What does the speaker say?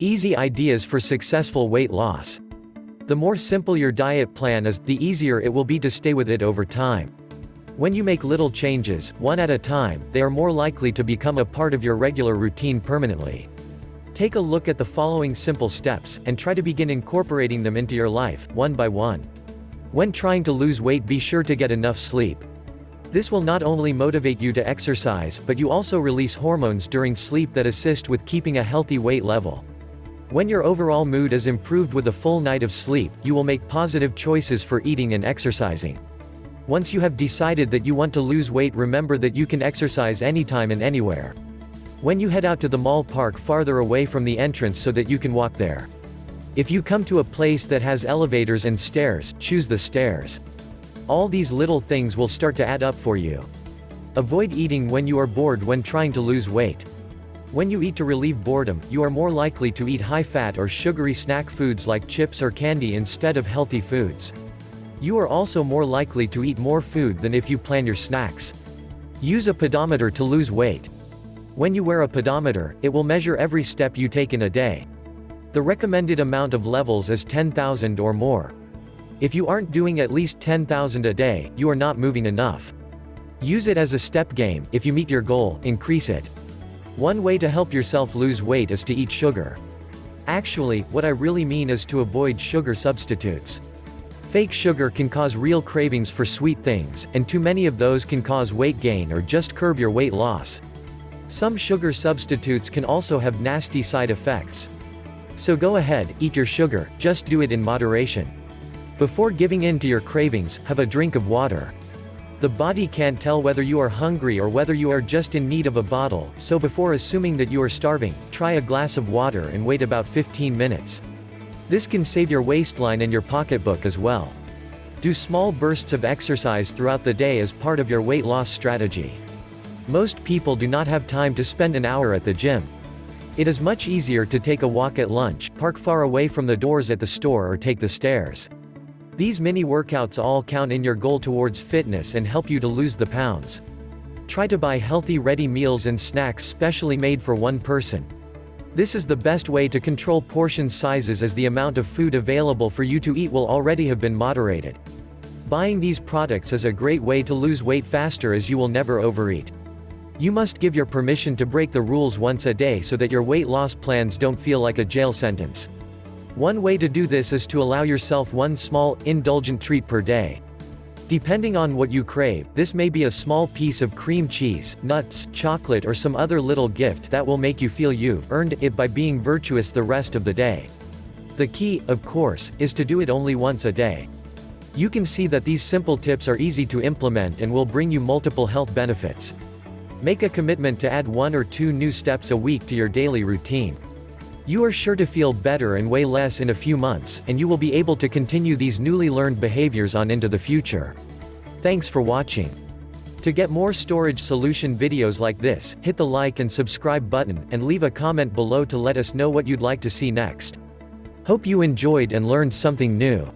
Easy ideas for successful weight loss. The more simple your diet plan is, the easier it will be to stay with it over time. When you make little changes, one at a time, they are more likely to become a part of your regular routine permanently. Take a look at the following simple steps, and try to begin incorporating them into your life, one by one. When trying to lose weight, be sure to get enough sleep. This will not only motivate you to exercise, but you also release hormones during sleep that assist with keeping a healthy weight level. When your overall mood is improved with a full night of sleep, you will make positive choices for eating and exercising. Once you have decided that you want to lose weight, remember that you can exercise anytime and anywhere. When you head out to the mall, park farther away from the entrance so that you can walk there. If you come to a place that has elevators and stairs, choose the stairs. All these little things will start to add up for you. Avoid eating when you are bored when trying to lose weight. When you eat to relieve boredom, you are more likely to eat high-fat or sugary snack foods like chips or candy instead of healthy foods. You are also more likely to eat more food than if you plan your snacks. Use a pedometer to lose weight. When you wear a pedometer, it will measure every step you take in a day. The recommended amount of levels is 10,000 or more. If you aren't doing at least 10,000 a day, you are not moving enough. Use it as a step game. If you meet your goal, increase it. One way to help yourself lose weight is to eat sugar. Actually, what I really mean is to avoid sugar substitutes. Fake sugar can cause real cravings for sweet things, and too many of those can cause weight gain or just curb your weight loss. Some sugar substitutes can also have nasty side effects. So go ahead, eat your sugar, just do it in moderation. Before giving in to your cravings, have a drink of water. The body can't tell whether you are hungry or whether you are just in need of a bottle, so before assuming that you are starving, try a glass of water and wait about 15 minutes. This can save your waistline and your pocketbook as well. Do small bursts of exercise throughout the day as part of your weight loss strategy. Most people do not have time to spend an hour at the gym. It is much easier to take a walk at lunch, park far away from the doors at the store, or take the stairs. These mini workouts all count in your goal towards fitness and help you to lose the pounds. Try to buy healthy ready meals and snacks specially made for one person. This is the best way to control portion sizes, as the amount of food available for you to eat will already have been moderated. Buying these products is a great way to lose weight faster, as you will never overeat. You must give your permission to break the rules once a day so that your weight loss plans don't feel like a jail sentence. One way to do this is to allow yourself one small, indulgent treat per day. Depending on what you crave, this may be a small piece of cream cheese, nuts, chocolate, or some other little gift that will make you feel you've earned it by being virtuous the rest of the day. The key, of course, is to do it only once a day. You can see that these simple tips are easy to implement and will bring you multiple health benefits. Make a commitment to add 1 or 2 new steps a week to your daily routine. You are sure to feel better and weigh less in a few months, and you will be able to continue these newly learned behaviors on into the future. Thanks for watching. To get more storage solution videos like this, hit the like and subscribe button, and leave a comment below to let us know what you'd like to see next. Hope you enjoyed and learned something new.